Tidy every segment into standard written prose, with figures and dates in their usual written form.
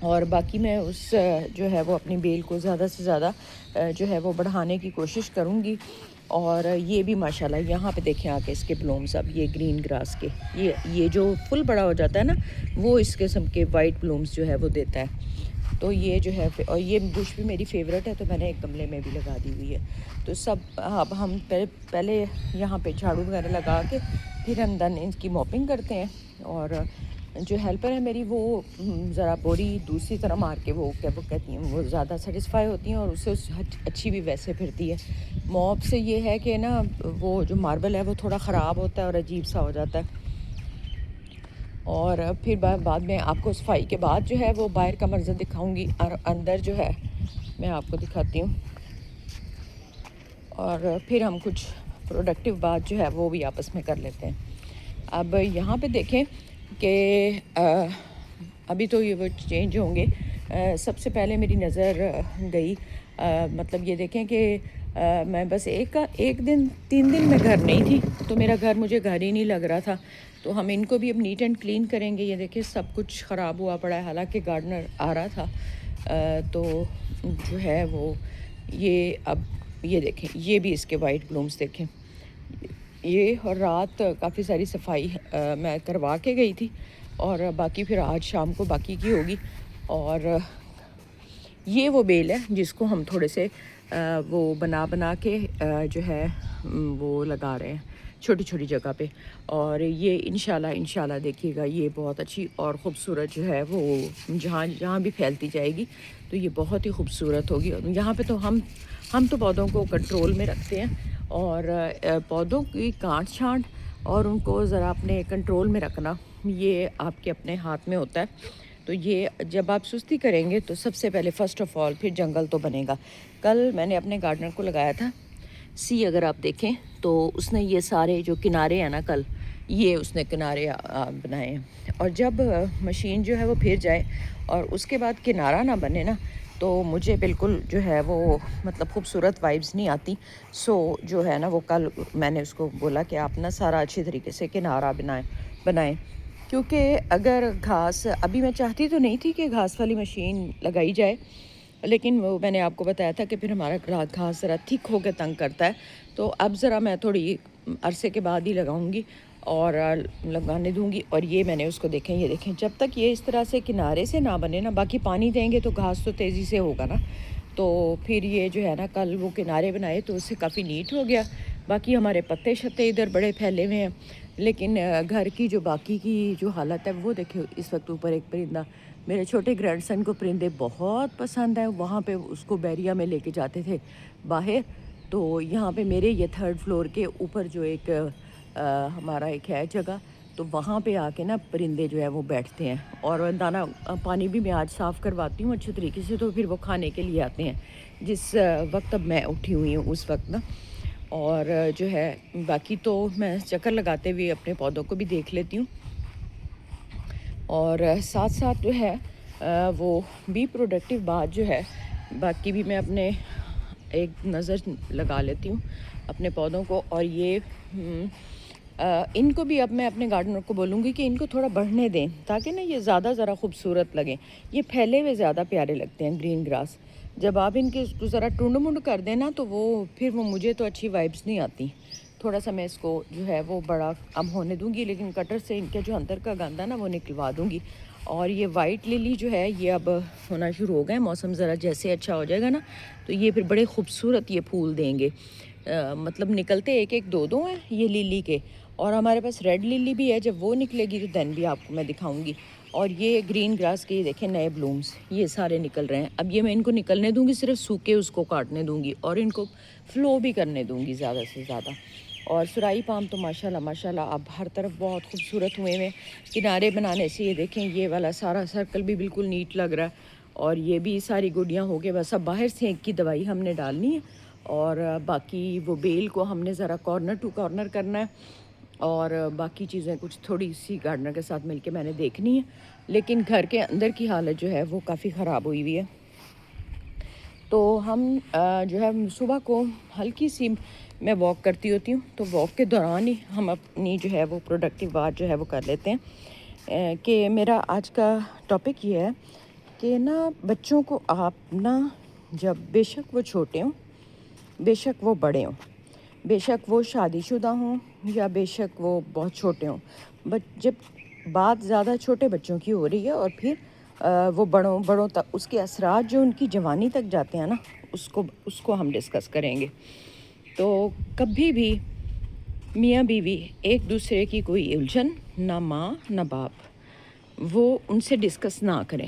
اور باقی میں اس جو ہے وہ اپنی بیل کو زیادہ سے زیادہ جو ہے وہ بڑھانے کی کوشش کروں گی. اور یہ بھی ماشاءاللہ یہاں پہ دیکھیں آ کے اس کے بلومز، اب یہ گرین گراس کے یہ جو فل بڑا ہو جاتا ہے نا وہ اس قسم کے وائٹ بلومز جو ہے وہ دیتا ہے. تو یہ جو ہے، اور یہ بش بھی میری فیوریٹ ہے تو میں نے ایک گملے میں بھی لگا دی ہوئی ہے. تو سب اب ہم پہلے یہاں پہ جھاڑو وغیرہ لگا کے پھر ہم دن ان کی موپنگ کرتے ہیں. اور جو ہیلپر ہے میری وہ ذرا بوری دوسری طرح مار کے وہ کیا وہ کہتی ہیں، وہ زیادہ سیٹسفائی ہوتی ہیں اور اس سے اچھی بھی ویسے پھرتی ہے. موپ سے یہ ہے کہ نا وہ جو ماربل ہے وہ تھوڑا خراب ہوتا ہے اور عجیب سا ہو جاتا ہے. اور پھر بعد میں آپ کو صفائی کے بعد جو ہے وہ باہر کا منظر دکھاؤں گی، اور اندر جو ہے میں آپ کو دکھاتی ہوں. اور پھر ہم کچھ پروڈکٹیو بات جو ہے وہ بھی آپس میں کر لیتے ہیں. اب یہاں پہ دیکھیں کہ ابھی تو یہ وہ چینج ہوں گے. سب سے پہلے میری نظر گئی، مطلب یہ دیکھیں کہ میں بس ایک دن 3 دن میں گھر نہیں تھی تو میرا گھر مجھے گھر ہی نہیں لگ رہا تھا. تو ہم ان کو بھی اب نیٹ اینڈ کلین کریں گے. یہ دیکھیں سب کچھ خراب ہوا پڑا ہے، حالانکہ گارڈنر آ رہا تھا. تو جو ہے وہ اب یہ دیکھیں، یہ بھی اس کے وائٹ بلومز دیکھیں. یہ اور رات کافی ساری صفائی میں کروا کے گئی تھی، اور باقی پھر آج شام کو باقی کی ہوگی. اور یہ وہ بیل ہے جس کو ہم تھوڑے سے وہ بنا کے جو ہے وہ لگا رہے ہیں چھوٹی چھوٹی جگہ پہ. اور یہ انشاءاللہ دیکھیے گا یہ بہت اچھی اور خوبصورت جو ہے وہ جہاں بھی پھیلتی جائے گی تو یہ بہت ہی خوبصورت ہوگی. یہاں پہ تو ہم تو پودوں کو کنٹرول میں رکھتے ہیں، اور پودوں کی کانٹ چھانٹ اور ان کو ذرا اپنے کنٹرول میں رکھنا یہ آپ کے اپنے ہاتھ میں ہوتا ہے. تو یہ جب آپ سستی کریں گے تو سب سے پہلے فرسٹ آف آل پھر جنگل تو بنے گا. کل میں نے اپنے گارڈنر کو لگایا تھا اگر آپ دیکھیں تو اس نے یہ سارے جو کنارے ہیں نا کل یہ اس نے کنارے بنائے ہیں. اور جب مشین جو ہے وہ پھر جائے اور اس کے بعد کنارہ نہ بنے نا تو مجھے بالکل جو ہے وہ مطلب خوبصورت وائبز نہیں آتی. جو ہے نا وہ کل میں نے اس کو بولا کہ آپ نا سارا اچھی طریقے سے کنارہ بنائیں. کیونکہ اگر گھاس ابھی میں چاہتی تو نہیں تھی کہ گھاس والی مشین لگائی جائے، لیکن وہ میں نے آپ کو بتایا تھا کہ پھر ہمارا گھاس ذرا تھک ہو کے تنگ کرتا ہے. تو اب ذرا میں تھوڑی عرصے کے بعد ہی لگاؤں گی اور لگانے دوں گی. اور یہ میں نے اس کو یہ دیکھیں جب تک یہ اس طرح سے کنارے سے نہ بنے نا، باقی پانی دیں گے تو گھاس تو تیزی سے ہوگا نا. تو پھر یہ جو ہے نا کل وہ کنارے بنائے تو اس سے کافی نیٹ ہو گیا. باقی ہمارے پتے شتے ادھر بڑے پھیلے ہوئے ہیں، لیکن گھر کی جو باقی کی جو حالت ہے وہ دیکھیں. اس وقت اوپر ایک پرندہ، میرے چھوٹے گرینڈ سن کو پرندے بہت پسند ہیں، وہاں پہ اس کو بیریا میں لے کے جاتے تھے باہر. تو یہاں پہ میرے یہ 3rd فلور کے اوپر جو ایک ہمارا ایک ہے جگہ، تو وہاں پہ آ کے نا پرندے جو ہے وہ بیٹھتے ہیں. اور دانہ پانی بھی میں آج صاف کرواتی ہوں اچھے طریقے سے، تو پھر وہ کھانے کے لیے آتے ہیں جس وقت اب میں اٹھی ہوئی ہوں اس وقت نا. اور جو ہے باقی تو میں چکر لگاتے ہوئے اپنے پودوں کو بھی دیکھ لیتی ہوں، اور ساتھ ساتھ جو ہے وہ بھی پروڈکٹیو بات جو ہے باقی بھی میں اپنے ایک نظر لگا لیتی ہوں اپنے پودوں کو. اور یہ ان کو بھی اب میں اپنے گارڈنر کو بولوں گی کہ ان کو تھوڑا بڑھنے دیں تاکہ نا یہ زیادہ ذرا خوبصورت لگیں. یہ پھیلے ہوئے زیادہ پیارے لگتے ہیں گرین گراس. جب آپ ان کے ذرا ٹونڈ منڈ کر دیں نا تو پھر مجھے تو اچھی وائبس نہیں آتی. تھوڑا سا میں اس کو جو ہے وہ بڑا اب ہونے دوں گی، لیکن کٹر سے ان کے جو اندر کا گند ہے نا وہ نکلوا دوں گی. اور یہ وائٹ للی جو ہے یہ اب ہونا شروع ہو گئے، موسم ذرا جیسے اچھا ہو جائے گا نا تو یہ پھر بڑے خوبصورت یہ پھول دیں گے. مطلب نکلتے ایک دو ہیں یہ للی کے. اور ہمارے پاس ریڈ للی بھی ہے، جب وہ نکلے گی تو دین بھی آپ کو میں دکھاؤں گی. اور یہ گرین گراس کے دیکھیں نئے بلومز یہ سارے نکل رہے ہیں. اب یہ میں ان کو نکلنے دوں گی، صرف سوکھے اس کو کاٹنے دوں گی اور ان کو فلو بھی کرنے دوں گی زیادہ سے زیادہ. اور سرائی پام تو ماشاءاللہ اب ہر طرف بہت خوبصورت ہوئے ہیں. کنارے بنانے سے یہ دیکھیں یہ والا سارا سرکل بھی بالکل نیٹ لگ رہا ہے. اور یہ بھی ساری گڈیاں ہو گئے، بس اب باہر سے ایک کی دوائی ہم نے ڈالنی ہے. اور باقی وہ بیل کو ہم نے ذرا کارنر ٹو کارنر کرنا ہے. اور باقی چیزیں کچھ تھوڑی سی گارڈنر کے ساتھ مل کے میں نے دیکھنی ہے. لیکن گھر کے اندر کی حالت جو ہے وہ کافی خراب ہوئی ہے. تو ہم جو ہے صبح کو ہلکی سی میں واک کرتی ہوتی ہوں، تو واک کے دوران ہی ہم اپنی جو ہے وہ پروڈکٹیو بات جو ہے وہ کر لیتے ہیں. کہ میرا آج کا ٹاپک یہ ہے کہ نا بچوں کو آپ نا جب بے شک وہ چھوٹے ہوں، بے شک وہ بڑے ہوں، بے شک وہ شادی شدہ ہوں یا بے شک وہ بہت چھوٹے ہوں، جب بات زیادہ چھوٹے بچوں کی ہو رہی ہے اور پھر وہ بڑوں تک اس کے اثرات جو ان کی جوانی تک جاتے ہیں نا، اس کو ہم ڈسکس کریں گے۔ تو کبھی بھی میاں بیوی ایک دوسرے کی کوئی الجھن، نہ ماں نہ باپ، وہ ان سے ڈسکس نہ کریں،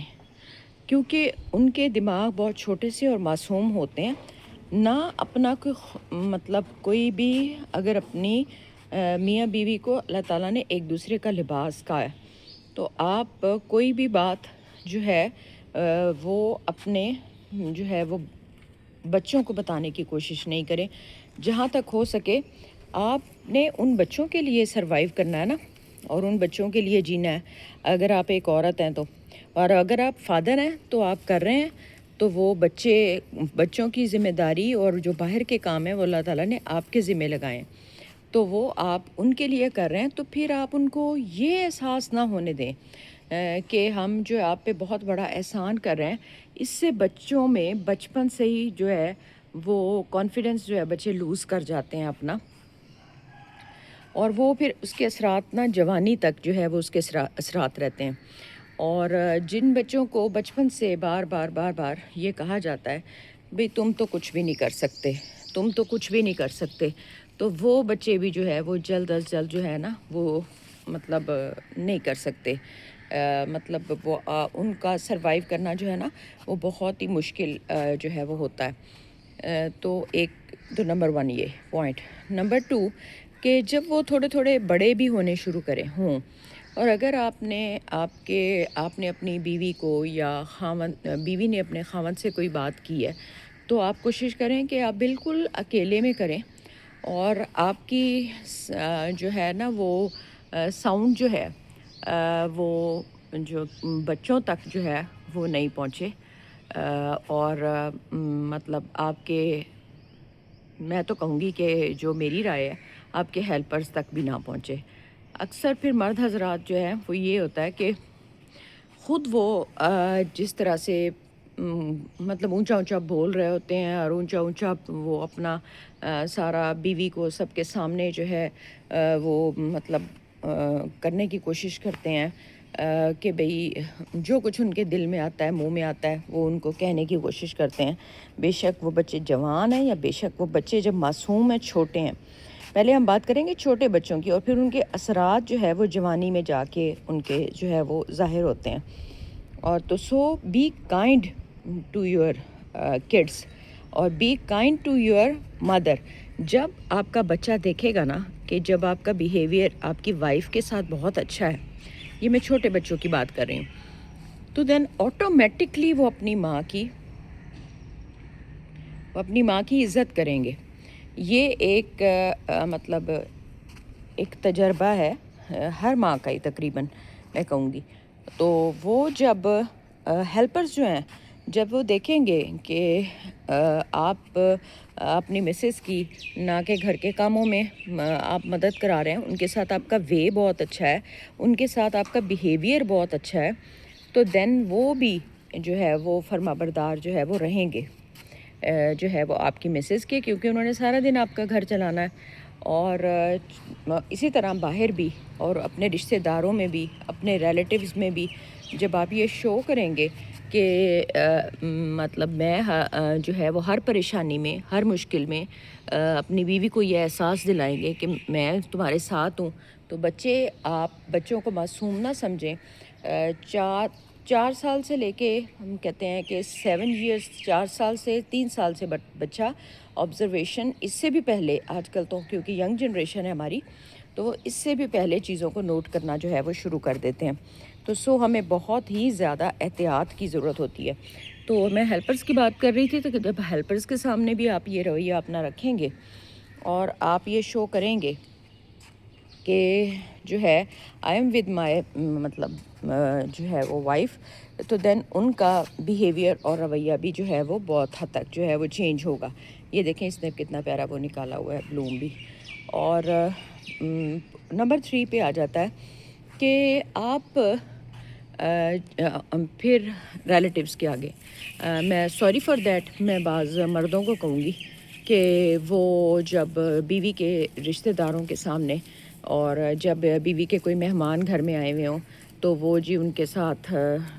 کیونکہ ان کے دماغ بہت چھوٹے سے اور معصوم ہوتے ہیں۔ نہ اپنا مطلب کوئی بھی اگر اپنی میاں بیوی کو اللہ تعالیٰ نے ایک دوسرے کا لباس کہا ہے، تو آپ کوئی بھی بات جو ہے وہ اپنے جو ہے وہ بچوں کو بتانے کی کوشش نہیں کریں۔ جہاں تک ہو سکے آپ نے ان بچوں کے لیے سروائیو کرنا ہے نا، اور ان بچوں کے لیے جینا ہے۔ اگر آپ ایک عورت ہیں تو، اور اگر آپ فادر ہیں تو آپ کر رہے ہیں، تو وہ بچوں کی ذمہ داری اور جو باہر کے کام ہیں وہ اللہ تعالیٰ نے آپ کے ذمہ لگائیں، تو وہ آپ ان کے لیے کر رہے ہیں۔ تو پھر آپ ان کو یہ احساس نہ ہونے دیں کہ ہم جو آپ پہ بہت بڑا احسان کر رہے ہیں۔ اس سے بچوں میں بچپن سے ہی جو ہے وہ کانفیڈنس جو ہے بچے لوز کر جاتے ہیں اپنا، اور وہ پھر اس کے اثرات نہ جوانی تک جو ہے وہ اس کے اثرات رہتے ہیں۔ اور جن بچوں کو بچپن سے بار بار یہ کہا جاتا ہے بھئی تم تو کچھ بھی نہیں کر سکتے، تم تو کچھ بھی نہیں کر سکتے، تو وہ بچے بھی جو ہے وہ جلد از جلد جو ہے نا وہ مطلب نہیں کر سکتے، مطلب وہ ان کا سروائیو کرنا جو ہے نا وہ بہت ہی مشکل جو ہے وہ ہوتا ہے۔ تو نمبر 1 یہ پوائنٹ۔ نمبر 2 کہ جب وہ تھوڑے بڑے بھی ہونے شروع کریں ہوں، اور اگر آپ نے اپنی بیوی کو یا بیوی نے اپنے خاوند سے کوئی بات کی ہے، تو آپ کوشش کریں کہ آپ بالکل اکیلے میں کریں، اور آپ کی جو ہے نا وہ ساؤنڈ جو ہے وہ جو بچوں تک جو ہے وہ نہیں پہنچے، اور مطلب آپ کے، میں تو کہوں گی کہ جو میری رائے ہے آپ کے ہیلپرز تک بھی نہ پہنچے۔ اکثر پھر مرد حضرات جو ہے وہ یہ ہوتا ہے کہ خود وہ جس طرح سے مطلب اونچا بول رہے ہوتے ہیں، اور اونچا وہ اپنا سارا بیوی کو سب کے سامنے جو ہے وہ مطلب کرنے کی کوشش کرتے ہیں کہ بھئی جو کچھ ان کے دل میں آتا ہے، منہ میں آتا ہے، وہ ان کو کہنے کی کوشش کرتے ہیں۔ بے شک وہ بچے جوان ہیں یا بے شک وہ بچے جب معصوم ہیں، چھوٹے ہیں۔ پہلے ہم بات کریں گے چھوٹے بچوں کی، اور پھر ان کے اثرات جو ہے وہ جوانی میں جا کے ان کے جو ہے وہ ظاہر ہوتے ہیں۔ اور تو be kind to your kids, اور be kind to your mother. جب آپ کا بچہ دیکھے گا نا کہ جب آپ کا بیہیویئر آپ کی وائف کے ساتھ بہت اچھا ہے، یہ میں چھوٹے بچوں کی بات کر رہی ہوں، تو دین آٹومیٹکلی وہ اپنی ماں کی عزت کریں گے۔ یہ ایک مطلب ایک تجربہ ہے ہر ماں کا ہی تقریباً، میں کہوں گی۔ تو وہ جب ہیلپرز جو ہیں جب وہ دیکھیں گے کہ آپ اپنی مسز کی نہ کہ گھر کے کاموں میں آپ مدد کرا رہے ہیں، ان کے ساتھ آپ کا وے بہت اچھا ہے، ان کے ساتھ آپ کا بیہیویئر بہت اچھا ہے، تو دین وہ بھی جو ہے وہ فرما بردار جو ہے وہ رہیں گے جو ہے وہ آپ کی مسز کے، کیونکہ انہوں نے سارا دن آپ کا گھر چلانا ہے۔ اور اسی طرح باہر بھی، اور اپنے رشتہ داروں میں بھی، اپنے ریلیٹیوز میں بھی جب آپ یہ شو کریں گے کہ مطلب میں جو ہے وہ ہر پریشانی میں، ہر مشکل میں اپنی بیوی کو یہ احساس دلائیں گے کہ میں تمہارے ساتھ ہوں، تو آپ بچوں کو معصوم نہ سمجھیں۔ 4 سال سے لے کے ہم کہتے ہیں کہ 7 ایئرس، 4 سال سے 3 سال سے بچہ آبزرویشن، اس سے بھی پہلے آج کل تو کیونکہ ینگ جنریشن ہے ہماری، تو وہ اس سے بھی پہلے چیزوں کو نوٹ کرنا جو ہے وہ شروع کر دیتے ہیں۔ تو ہمیں بہت ہی زیادہ احتیاط کی ضرورت ہوتی ہے۔ تو میں ہیلپرز کی بات کر رہی تھی، تو جب ہیلپرز کے سامنے بھی آپ یہ رویہ اپنا رکھیں گے اور آپ یہ شو کریں گے کہ جو ہے آئی ایم ود مائی مطلب جو ہے وہ وائف، تو دین ان کا بیہیویئر اور رویہ بھی جو ہے وہ بہت حد تک جو ہے وہ چینج ہوگا۔ یہ دیکھیں اس نے کتنا پیارا وہ نکالا ہوا ہے بلوم بھی۔ اور نمبر 3 پہ آ جاتا ہے کہ آپ پھر ریلیٹیوز کے آگے میں سوری فار دیٹ میں بعض مردوں کو کہوں گی کہ وہ جب بیوی کے رشتہ داروں کے سامنے اور جب بیوی کے کوئی مہمان گھر میں آئے ہوئے ہوں تو وہ جی ان کے ساتھ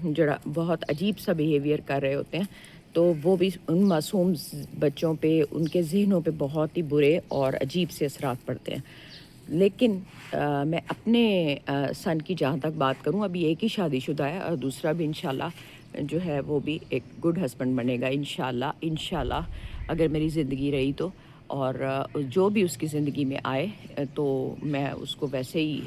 جڑا بہت عجیب سا بیہیویئر کر رہے ہوتے ہیں، تو وہ بھی ان معصوم بچوں پہ، ان کے ذہنوں پہ بہت ہی برے اور عجیب سے اثرات پڑتے ہیں۔ لیکن میں اپنے سن کی جہاں تک بات کروں، ابھی ایک ہی شادی شدہ ہے اور دوسرا بھی انشاءاللہ جو ہے وہ بھی ایک گڈ ہسبینڈ بنے گا انشاءاللہ اگر میری زندگی رہی تو، اور جو بھی اس کی زندگی میں آئے تو میں اس کو ویسے ہی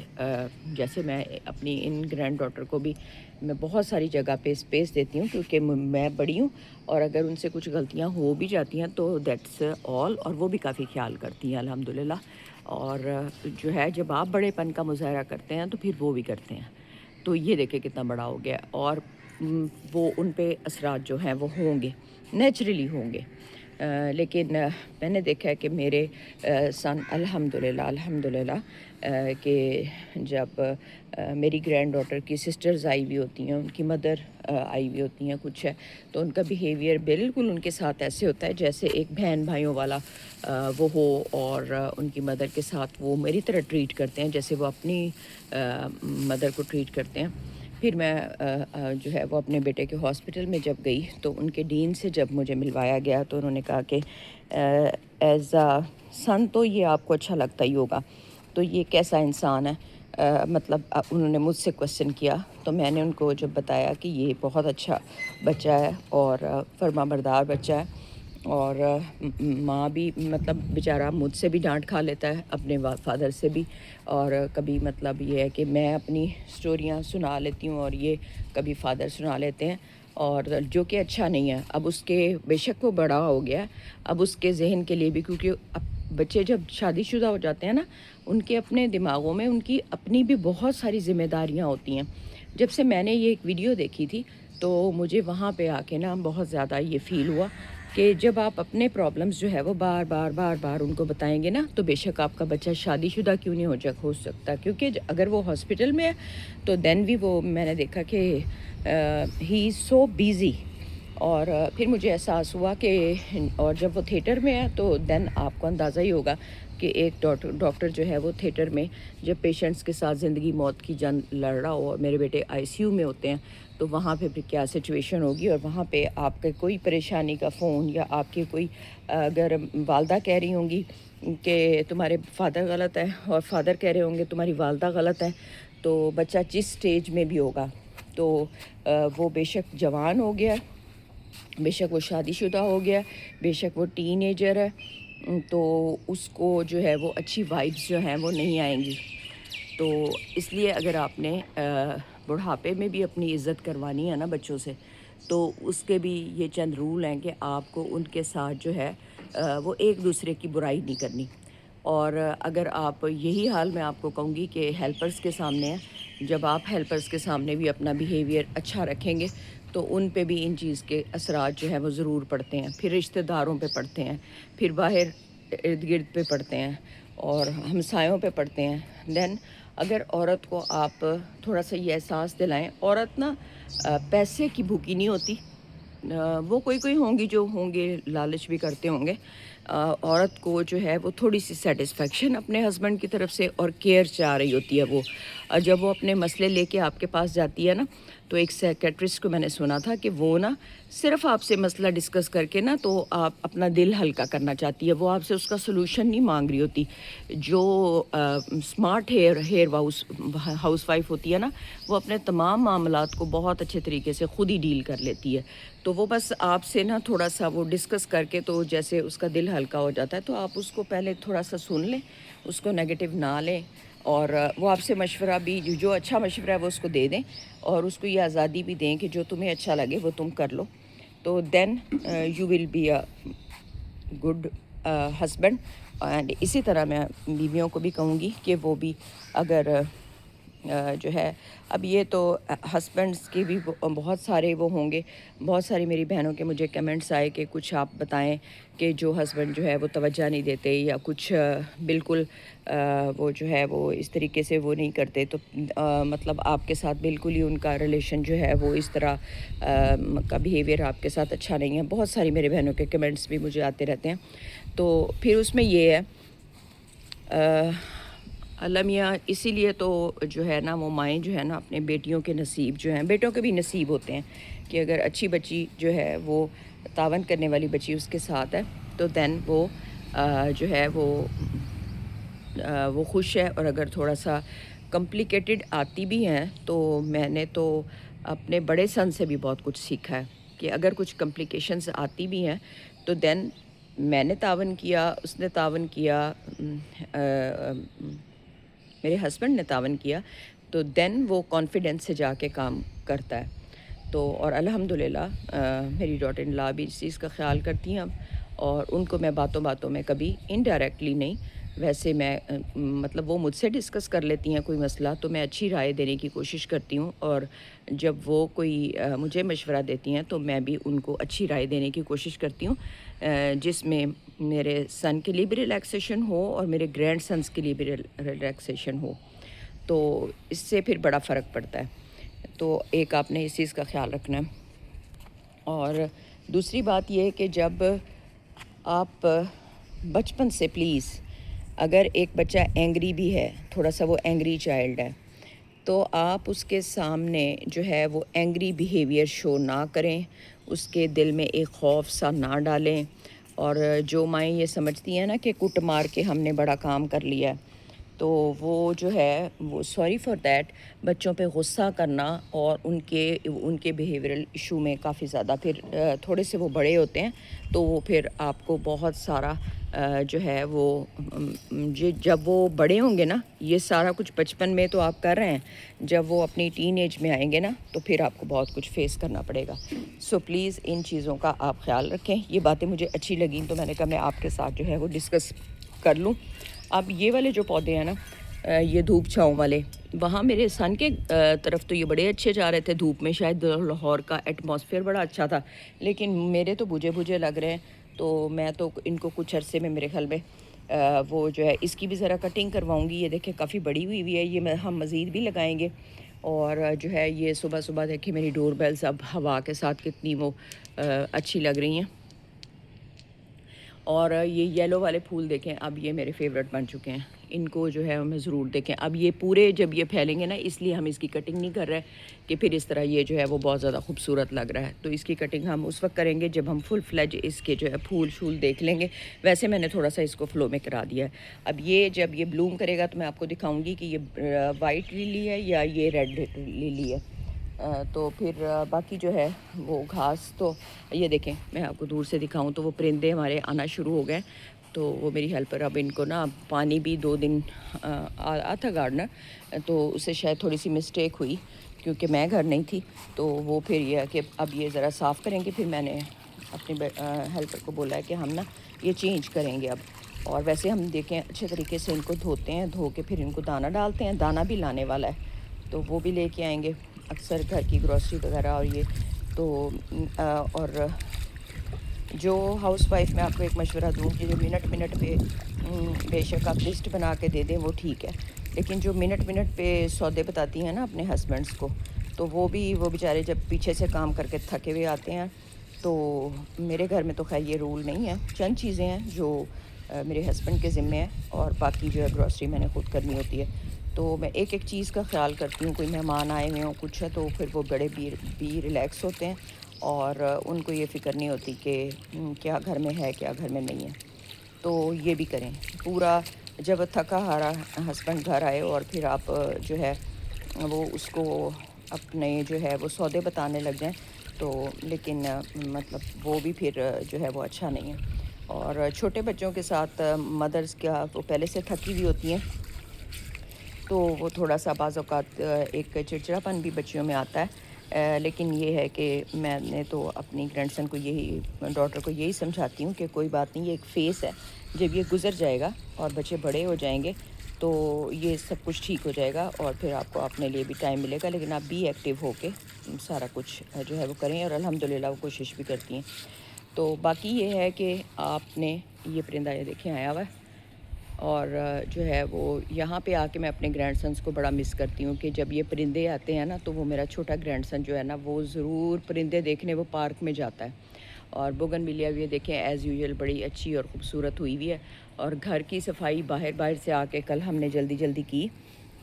جیسے میں اپنی ان گرینڈ ڈاٹر کو بھی میں بہت ساری جگہ پہ اسپیس دیتی ہوں کیونکہ میں بڑی ہوں، اور اگر ان سے کچھ غلطیاں ہو بھی جاتی ہیں تو دیٹس آل، اور وہ بھی کافی خیال کرتی ہیں الحمدللہ۔ اور جو ہے جب آپ بڑے پن کا مظاہرہ کرتے ہیں تو پھر وہ بھی کرتے ہیں، تو یہ دیکھیں کتنا بڑا ہو گیا، اور وہ ان پہ اثرات جو ہیں وہ ہوں گے، نیچرلی ہوں گے۔ لیکن میں نے دیکھا ہے کہ میرے سن الحمدللہ کہ جب میری گرینڈ ڈاٹر کی سسٹرز آئی ہوئی ہوتی ہیں، ان کی مدر آئی ہوئی ہوتی ہیں کچھ ہے، تو ان کا بیہیویئر بالکل ان کے ساتھ ایسے ہوتا ہے جیسے ایک بہن بھائیوں والا وہ ہو، اور ان کی مدر کے ساتھ وہ میری طرح ٹریٹ کرتے ہیں جیسے وہ اپنی مدر کو ٹریٹ کرتے ہیں۔ پھر میں جو ہے وہ اپنے بیٹے کے ہاسپٹل میں جب گئی تو ان کے ڈین سے جب مجھے ملوایا گیا تو انہوں نے کہا کہ ایز اے سن تو یہ آپ کو اچھا لگتا ہی ہوگا، تو یہ کیسا انسان ہے، مطلب انہوں نے مجھ سے کویسچن کیا، تو میں نے ان کو جب بتایا کہ یہ بہت اچھا بچہ ہے اور فرما بردار بچہ ہے، اور ماں بھی مطلب بیچارہ مجھ سے بھی ڈانٹ کھا لیتا ہے، اپنے فادر سے بھی، اور کبھی مطلب یہ ہے کہ میں اپنی سٹوریاں سنا لیتی ہوں اور یہ کبھی فادر سنا لیتے ہیں، اور جو کہ اچھا نہیں ہے۔ اب اس کے بے شک وہ بڑا ہو گیا، اب اس کے ذہن کے لیے بھی، کیونکہ اب بچے جب شادی شدہ ہو جاتے ہیں نا، ان کے اپنے دماغوں میں ان کی اپنی بھی بہت ساری ذمہ داریاں ہوتی ہیں۔ جب سے میں نے یہ ایک ویڈیو دیکھی تھی تو مجھے وہاں پہ آ کے نا بہت زیادہ یہ فیل ہوا کہ جب آپ اپنے پرابلمز جو ہے وہ بار بار ان کو بتائیں گے نا، تو بے شک آپ کا بچہ شادی شدہ کیوں نہیں ہو سکتا، کیونکہ اگر وہ ہاسپٹل میں ہے تو دین بھی وہ میں نے دیکھا کہ ہی از سو بیزی، اور پھر مجھے احساس ہوا کہ اور جب وہ تھیٹر میں ہے تو دین آپ کو اندازہ ہی ہوگا کہ ایک ڈاکٹر جو ہے وہ تھیٹر میں جب پیشنٹس کے ساتھ زندگی موت کی جنگ لڑ رہا ہو، اور میرے بیٹے آئی سی یو میں ہوتے ہیں، تو وہاں پہ کیا سچویشن ہوگی، اور وہاں پہ آپ کے کوئی پریشانی کا فون، یا آپ کی کوئی اگر والدہ کہہ رہی ہوں گی کہ تمہارے فادر غلط ہے اور فادر کہہ رہے ہوں گے تمہاری والدہ غلط ہے، تو بچہ جس سٹیج میں بھی ہوگا تو وہ بے شک جوان ہو گیا، بے شک وہ شادی شدہ ہو گیا، بے شک وہ ٹین ایجر ہے، تو اس کو جو ہے وہ اچھی وائبس جو ہیں وہ نہیں آئیں گی۔ تو اس لیے اگر آپ نے بڑھاپے میں بھی اپنی عزت کروانی ہے نا بچوں سے، تو اس کے بھی یہ چند رول ہیں کہ آپ کو ان کے ساتھ جو ہے وہ ایک دوسرے کی برائی نہیں کرنی، اور اگر آپ یہی حال میں آپ کو کہوں گی کہ ہیلپرز کے سامنے ہیں، جب آپ ہیلپرز کے سامنے بھی اپنا بیہیویئر اچھا رکھیں گے تو ان پہ بھی ان چیز کے اثرات جو ہیں وہ ضرور پڑتے ہیں، پھر رشتہ داروں پہ پڑتے ہیں، پھر باہر ارد گرد پہ پڑتے ہیں، اور ہمسایوں پہ پڑتے ہیں۔ دین اگر عورت کو آپ تھوڑا سا یہ احساس دلائیں، عورت نا پیسے کی بھوکی نہیں ہوتی، وہ کوئی ہوں گی جو ہوں گے لالچ بھی کرتے ہوں گے، عورت کو جو ہے وہ تھوڑی سی سیٹسفیکشن اپنے ہسبینڈ کی طرف سے اور کیئر چاہ رہی ہوتی ہے وہ، اور جب وہ اپنے مسئلے لے کے آپ کے پاس جاتی ہے نا، تو ایک سیکیٹرسٹ کو میں نے سنا تھا کہ وہ نا صرف آپ سے مسئلہ ڈسکس کر کے نا تو آپ اپنا دل ہلکا کرنا چاہتی ہے، وہ آپ سے اس کا سلوشن نہیں مانگ رہی ہوتی۔ جو اسمارٹ ہاؤس وائف ہوتی ہے نا، وہ اپنے تمام معاملات کو بہت اچھے طریقے سے خود ہی ڈیل کر لیتی ہے، تو وہ بس آپ سے نا تھوڑا سا وہ ڈسکس کر کے تو جیسے اس کا دل ہلکا ہو جاتا ہے، تو آپ اس کو پہلے تھوڑا سا سن لیں، اس کو نیگیٹو نہ لیں، اور وہ آپ سے مشورہ بھی جو اچھا مشورہ ہے وہ اس کو دے دیں، اور اس کو یہ آزادی بھی دیں کہ جو تمہیں اچھا لگے وہ تم کر لو، تو then you will be a good husband. And اسی طرح میں بیویوں کو بھی کہوں گی کہ وہ بھی اگر جو ہے اب یہ تو ہسبینڈس کے بھی بہت سارے وہ ہوں گے، بہت ساری میری بہنوں کے مجھے کمنٹس آئے کہ کچھ آپ بتائیں کہ جو ہسبینڈ جو ہے وہ توجہ نہیں دیتے یا کچھ بالکل وہ جو ہے وہ اس طریقے سے وہ نہیں کرتے، تو مطلب آپ کے ساتھ بالکل ہی ان کا ریلیشن جو ہے وہ اس طرح کا بیہیویئر آپ کے ساتھ اچھا نہیں ہے۔ بہت ساری میرے بہنوں کے کمنٹس بھی مجھے آتے رہتے ہیں۔ تو پھر اس میں یہ ہے اللہ میاں، اسی لیے تو جو ہے نا وہ مائیں جو ہے نا اپنے بیٹیوں کے نصیب جو ہیں، بیٹوں کے بھی نصیب ہوتے ہیں کہ اگر اچھی بچی جو ہے وہ تعاون کرنے والی بچی اس کے ساتھ ہے تو دین وہ جو ہے وہ خوش ہے۔ اور اگر تھوڑا سا کمپلیکیٹڈ آتی بھی ہیں تو میں نے تو اپنے بڑے سن سے بھی بہت کچھ سیکھا ہے کہ اگر کچھ کمپلیکیشنز آتی بھی ہیں تو دین میں نے تعاون کیا، اس نے تعاون کیا، میرے ہسبینڈ نے تعاون کیا، تو دین وہ کانفیڈنس سے جا کے کام کرتا ہے۔ تو اور الحمدللہ میری ڈاٹر ان لا بھی اس چیز کا خیال کرتی ہیں اور ان کو میں باتوں باتوں میں کبھی انڈائریکٹلی نہیں، ویسے میں مطلب وہ مجھ سے ڈسکس کر لیتی ہیں کوئی مسئلہ تو میں اچھی رائے دینے کی کوشش کرتی ہوں، اور جب وہ کوئی مجھے مشورہ دیتی ہیں تو میں بھی ان کو اچھی رائے دینے کی کوشش کرتی ہوں، جس میں میرے سن کے لیے بھی ریلیکسیشن ہو اور میرے گرینڈ سنس کے لیے بھی ریلیکسیشن ہو، تو اس سے پھر بڑا فرق پڑتا ہے۔ تو ایک آپ نے اس چیز کا خیال رکھنا ہے، اور دوسری بات یہ ہے کہ جب آپ بچپن سے پلیز، اگر ایک بچہ اینگری بھی ہے، تھوڑا سا وہ اینگری چائلڈ ہے، تو آپ اس کے سامنے جو ہے وہ اینگری بیہیویئر شو نہ کریں، اس کے دل میں ایک خوف سا نہ ڈالیں۔ اور جو مائیں یہ سمجھتی ہیں نا کہ کٹ مار کے ہم نے بڑا کام کر لیا ہے، تو وہ جو ہے وہ سوری فار دیٹ، بچوں پہ غصہ کرنا اور ان کے بیہیورل ایشو میں کافی زیادہ پھر تھوڑے سے وہ بڑے ہوتے ہیں تو وہ پھر آپ کو بہت سارا جو ہے وہ جب وہ بڑے ہوں گے نا، یہ سارا کچھ بچپن میں تو آپ کر رہے ہیں، جب وہ اپنی ٹین ایج میں آئیں گے نا تو پھر آپ کو بہت کچھ فیس کرنا پڑے گا۔ سو پلیز ان چیزوں کا آپ خیال رکھیں۔ یہ باتیں مجھے اچھی لگیں تو میں نے کہا میں آپ کے ساتھ جو ہے وہ ڈسکس کر لوں۔ اب یہ والے جو پودے ہیں نا، یہ دھوپ چھاؤں والے، وہاں میرے سن کے طرف تو یہ بڑے اچھے جا رہے تھے دھوپ میں، شاید لاہور کا ایٹماسفیئر بڑا اچھا تھا، لیکن میرے تو بجھے لگ رہے ہیں، تو میں تو ان کو کچھ عرصے میں میرے خیال میں وہ جو ہے اس کی بھی ذرا کٹنگ کرواؤں گی۔ یہ دیکھیں کافی بڑی ہوئی ہے، یہ ہم مزید بھی لگائیں گے۔ اور جو ہے یہ صبح صبح دیکھیں میری ڈور بیلز اب ہوا کے ساتھ کتنی وہ اچھی لگ رہی ہیں۔ اور یہ یلو والے پھول دیکھیں، اب یہ میرے فیورٹ بن چکے ہیں، ان کو جو ہے ہمیں ضرور دیکھیں۔ اب یہ پورے جب یہ پھیلیں گے نا، اس لیے ہم اس کی کٹنگ نہیں کر رہے کہ پھر اس طرح یہ جو ہے وہ بہت زیادہ خوبصورت لگ رہا ہے، تو اس کی کٹنگ ہم اس وقت کریں گے جب ہم فل فلیج اس کے جو ہے پھول شول دیکھ لیں گے۔ ویسے میں نے تھوڑا سا اس کو فلو میں کرا دیا ہے۔ اب یہ جب یہ بلوم کرے گا تو میں آپ کو دکھاؤں گی کہ یہ وائٹ لیلی ہے یا یہ ریڈ لیلی ہے۔ تو پھر باقی جو ہے وہ گھاس، تو یہ دیکھیں میں آپ کو دور سے دکھاؤں تو وہ پرندے ہمارے آنا شروع ہو گئے، تو وہ میری ہیلپر اب ان کو نا پانی بھی 2 دن آتا گارڈنر، تو اسے شاید تھوڑی سی مسٹیک ہوئی کیونکہ میں گھر نہیں تھی، تو وہ پھر یہ ہے کہ اب یہ ذرا صاف کریں گے، پھر میں نے اپنے ہیلپر کو بولا ہے کہ ہم نا یہ چینج کریں گے اب۔ اور ویسے ہم دیکھیں اچھے طریقے سے ان کو دھوتے ہیں، دھو کے پھر ان کو دانہ ڈالتے ہیں، دانہ بھی لانے والا ہے تو وہ بھی لے کے آئیں گے، اکثر گھر کی گروسری وغیرہ اور یہ تو اور جو ہاؤس وائف، میں آپ کو ایک مشورہ دوں کہ جو منٹ پہ بے شک آپ لسٹ بنا کے دے دیں وہ ٹھیک ہے، لیکن جو منٹ پہ سودے بتاتی ہیں نا اپنے ہسبینڈس کو، تو وہ بیچارے جب پیچھے سے کام کر کے تھکے ہوئے آتے ہیں، تو میرے گھر میں تو خیر یہ رول نہیں ہے، چند چیزیں ہیں جو میرے ہسبینڈ کے ذمے ہیں اور باقی جو ہے گروسری میں نے خود کرنی ہوتی ہے، تو میں ایک چیز کا خیال کرتی ہوں، کوئی مہمان آئے ہوئے ہوں کچھ ہے تو پھر وہ بڑے بھی ریلیکس ہوتے ہیں اور ان کو یہ فکر نہیں ہوتی کہ کیا گھر میں ہے کیا گھر میں نہیں ہے، تو یہ بھی کریں پورا۔ جب تھکا ہارا ہسبینڈ گھر آئے اور پھر آپ جو ہے وہ اس کو اپنے جو ہے وہ سودے بتانے لگ جائیں تو لیکن مطلب وہ بھی پھر جو ہے وہ اچھا نہیں ہے۔ اور چھوٹے بچوں کے ساتھ مدرس کیا وہ پہلے سے تھکی ہوئی ہوتی ہیں تو وہ تھوڑا سا بعض اوقات ایک چڑچڑاپن بھی بچیوں میں آتا ہے، لیکن یہ ہے کہ میں نے تو اپنی گرینڈ سن کو ڈاٹر کو یہی سمجھاتی ہوں کہ کوئی بات نہیں، یہ ایک فیس ہے، جب یہ گزر جائے گا اور بچے بڑے ہو جائیں گے تو یہ سب کچھ ٹھیک ہو جائے گا اور پھر آپ کو اپنے لیے بھی ٹائم ملے گا، لیکن آپ بھی ایکٹیو ہو کے سارا کچھ جو ہے وہ کریں، اور الحمدللہ وہ کوشش بھی کرتی ہیں۔ تو باقی یہ ہے کہ آپ نے یہ پرندہ یہ دیکھیں آیا ہوا ہے، اور جو ہے وہ یہاں پہ آ کے میں اپنے گرینڈ سنس کو بڑا مس کرتی ہوں کہ جب یہ پرندے آتے ہیں نا تو وہ میرا چھوٹا گرینڈ سن جو ہے نا وہ ضرور پرندے دیکھنے وہ پارک میں جاتا ہے، اور بوگن ویلیا بھی دیکھیں ایز یوزول بڑی اچھی اور خوبصورت ہوئی ہوئی ہے، اور گھر کی صفائی باہر سے آ کے کل ہم نے جلدی کی،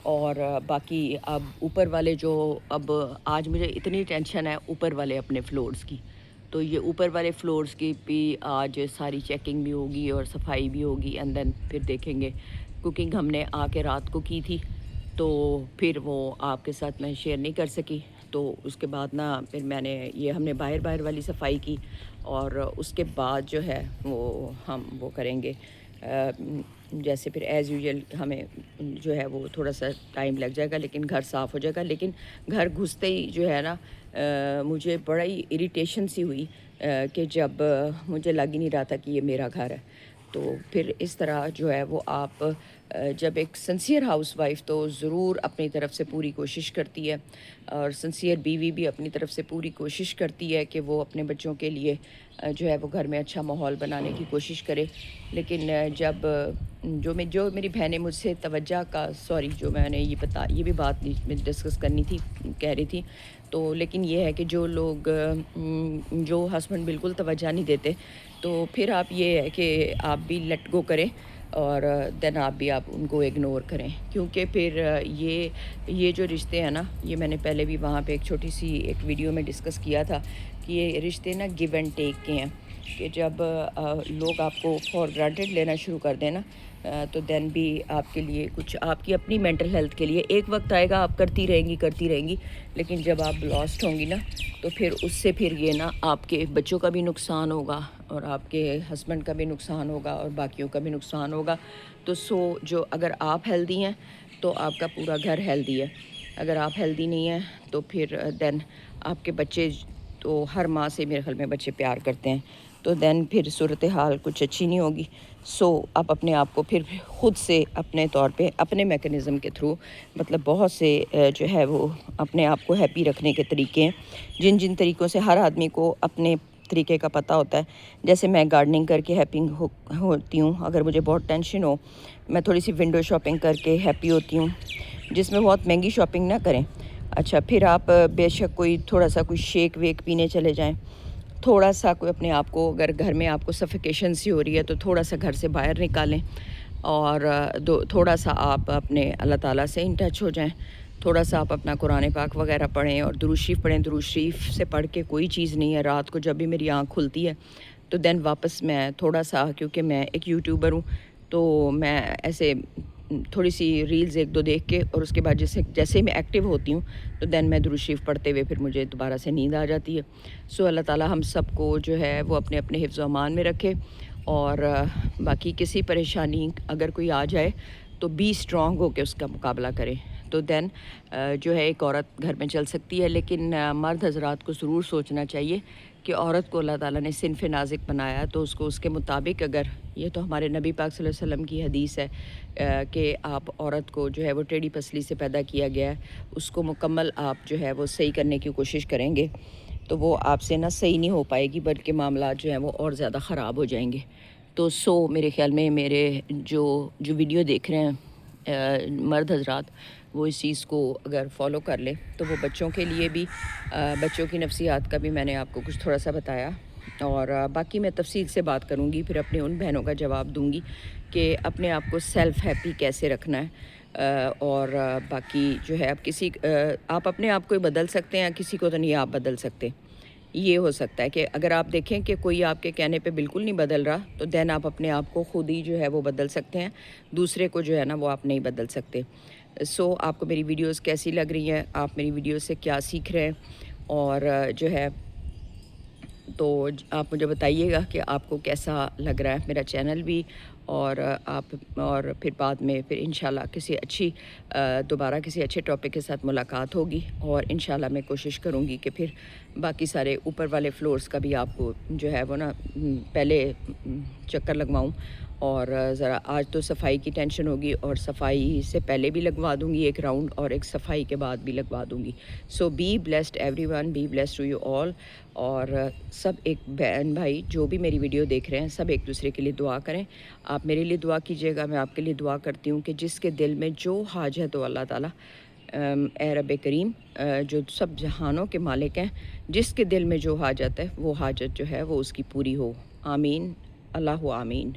اور باقی اب اوپر والے جو اب آج مجھے اتنی ٹینشن ہے اوپر والے اپنے فلورز کی، تو یہ اوپر والے فلورز کی بھی آج ساری چیکنگ بھی ہوگی اور صفائی بھی ہوگی، اینڈ دین پھر دیکھیں گے۔ کوکنگ ہم نے آ کے رات کو کی تھی تو پھر وہ آپ کے ساتھ میں شیئر نہیں کر سکی، تو اس کے بعد نا پھر میں نے یہ ہم نے باہر والی صفائی کی، اور اس کے بعد جو ہے وہ ہم وہ کریں گے جیسے پھر ایز یوزول ہمیں جو ہے وہ تھوڑا سا ٹائم لگ جائے گا، لیکن گھر صاف ہو جائے گا۔ لیکن گھر گھستے ہی جو ہے نا مجھے بڑا ہی اریٹیشن سی ہوئی کہ جب مجھے لگ ہی نہیں رہا تھا کہ یہ میرا گھر ہے۔ تو پھر اس طرح جو ہے وہ آپ جب ایک سنسیئر ہاؤس وائف تو ضرور اپنی طرف سے پوری کوشش کرتی ہے، اور سنسیئر بیوی بھی اپنی طرف سے پوری کوشش کرتی ہے کہ وہ اپنے بچوں کے لیے جو ہے وہ گھر میں اچھا ماحول بنانے کی کوشش کرے۔ لیکن جب جو میری بہنیں مجھ سے توجہ کا جو میں نے یہ بھی بات ڈسکس کرنی تھی کہہ رہی تھی، تو لیکن یہ ہے کہ جو لوگ جو ہسبینڈ بالکل توجہ نہیں دیتے، تو پھر آپ یہ ہے کہ آپ بھی لیٹ گو کریں، اور دین آپ بھی ان کو اگنور کریں، کیونکہ پھر یہ جو رشتے ہیں نا، یہ میں نے پہلے بھی وہاں پہ ایک چھوٹی سی ایک ویڈیو میں ڈسکس کیا تھا کہ یہ رشتے نا گیو اینڈ ٹیک کے ہیں، کہ جب لوگ آپ کو فار گرانٹیڈ لینا شروع کر دیں نا تو دین بھی آپ کے لیے کچھ آپ کی اپنی مینٹل ہیلتھ کے لیے ایک وقت آئے گا آپ کرتی رہیں گی، لیکن جب آپ لاسٹ ہوں گی نا تو پھر اس سے پھر یہ نا آپ کے بچوں کا بھی نقصان ہوگا، اور آپ کے ہسبینڈ کا بھی نقصان ہوگا، اور باقیوں کا بھی نقصان ہوگا۔ تو جو اگر آپ ہیلدی ہیں تو آپ کا پورا گھر ہیلدی ہے، اگر آپ ہیلدی نہیں ہیں تو پھر دین آپ کے بچے، تو ہر ماں سے میرے خیال میں بچے پیار کرتے ہیں، تو دین پھر صورتحال کچھ اچھی نہیں ہوگی۔ آپ اپنے آپ کو پھر خود سے اپنے طور پہ اپنے میکانزم کے تھرو مطلب بہت سے جو ہے وہ اپنے آپ کو ہیپی رکھنے کے طریقے ہیں، جن طریقوں سے ہر آدمی کو اپنے طریقے کا پتہ ہوتا ہے۔ جیسے میں گارڈننگ کر کے ہیپی ہوتی ہوں، اگر مجھے بہت ٹینشن ہو میں تھوڑی سی ونڈو شاپنگ کر کے ہیپی ہوتی ہوں، جس میں بہت مہنگی شاپنگ نہ کریں۔ اچھا پھر آپ بے شک کوئی تھوڑا سا کوئی شیک ویک پینے چلے جائیں، تھوڑا سا کوئی اپنے آپ کو، اگر گھر میں آپ کو سفیکیشن سی ہو رہی ہے تو تھوڑا سا گھر سے باہر نکالیں، اور تھوڑا سا آپ اپنے اللہ تعالیٰ سے ان ٹچ ہو جائیں، تھوڑا سا آپ اپنا قرآن پاک وغیرہ پڑھیں اور درود شریف پڑھیں۔ درود شریف سے پڑھ کے کوئی چیز نہیں ہے، رات کو جب بھی میری آنکھ کھلتی ہے تو دین واپس میں تھوڑا سا، کیونکہ میں ایک یوٹیوبر ہوں تو میں ایسے تھوڑی سی ریلز ایک دو دیکھ کے، اور اس کے بعد جیسے ہی میں ایکٹیو ہوتی ہوں تو دین میں درود شریف پڑھتے ہوئے پھر مجھے دوبارہ سے نیند آ جاتی ہے۔ اللہ تعالیٰ ہم سب کو جو ہے وہ اپنے اپنے حفظ و امان میں رکھے، اور باقی کسی پریشانی اگر کوئی آ جائے تو بی اسٹرانگ ہو کے اس کا مقابلہ کریں، تو دین جو ہے ایک عورت گھر میں چل سکتی ہے۔ لیکن مرد حضرات کو ضرور سوچنا چاہیے کہ عورت کو اللہ تعالیٰ نے صنف نازک بنایا، تو اس کو اس کے مطابق، اگر یہ تو ہمارے نبی پاک صلی اللہ علیہ وسلم کی حدیث ہے کہ آپ عورت کو جو ہے وہ ٹیڑھی پسلی سے پیدا کیا گیا ہے، اس کو مکمل آپ جو ہے وہ صحیح کرنے کی کوشش کریں گے تو وہ آپ سے نہ صحیح نہیں ہو پائے گی، بلکہ معاملات جو ہیں وہ اور زیادہ خراب ہو جائیں گے۔ تو میرے خیال میں میرے جو ویڈیو دیکھ رہے ہیں مرد حضرات، وہ اس چیز کو اگر فالو کر لیں تو وہ بچوں کے لیے بھی، بچوں کی نفسیات کا بھی میں نے آپ کو کچھ تھوڑا سا بتایا، اور باقی میں تفصیل سے بات کروں گی، پھر اپنے ان بہنوں کا جواب دوں گی کہ اپنے آپ کو سیلف ہیپی کیسے رکھنا ہے، اور باقی جو ہے آپ اپنے آپ کو بدل سکتے ہیں، کسی کو تو نہیں آپ بدل سکتے۔ یہ ہو سکتا ہے کہ اگر آپ دیکھیں کہ کوئی آپ کے کہنے پہ بالکل نہیں بدل رہا تو دین آپ اپنے آپ کو خود ہی جو ہے وہ بدل سکتے ہیں، دوسرے کو جو ہے نا وہ آپ نہیں بدل سکتے۔ آپ کو میری ویڈیوز کیسی لگ رہی ہیں، آپ میری ویڈیوز سے کیا سیکھ رہے ہیں، اور جو ہے تو آپ مجھے بتائیے گا کہ آپ کو کیسا لگ رہا ہے میرا چینل بھی، اور آپ اور پھر بعد میں پھر انشاءاللہ کسی اچھی دوبارہ کسی اچھے ٹاپک کے ساتھ ملاقات ہوگی، اور انشاءاللہ میں کوشش کروں گی کہ پھر باقی سارے اوپر والے فلورز کا بھی آپ کو جو ہے وہ نا پہلے چکر لگواؤں، اور ذرا آج تو صفائی کی ٹینشن ہوگی، اور صفائی سے پہلے بھی لگوا دوں گی ایک راؤنڈ، اور ایک صفائی کے بعد بھی لگوا دوں گی. So be blessed everyone, be blessed to you all. اور سب ایک بہن بھائی جو بھی میری ویڈیو دیکھ رہے ہیں سب ایک دوسرے کے لیے دعا کریں. آپ میرے لیے دعا کیجیے گا، میں آپ کے لیے دعا کرتی ہوں کہ جس کے دل میں جو حاجت ہو اللہ تعالیٰ اے رب کریم جو سب جہانوں کے مالک ہیں، جس کے دل میں جو حاجت ہے وہ حاجت جو ہے وہ اس کی پوری ہو. آمین، اللہ آمین.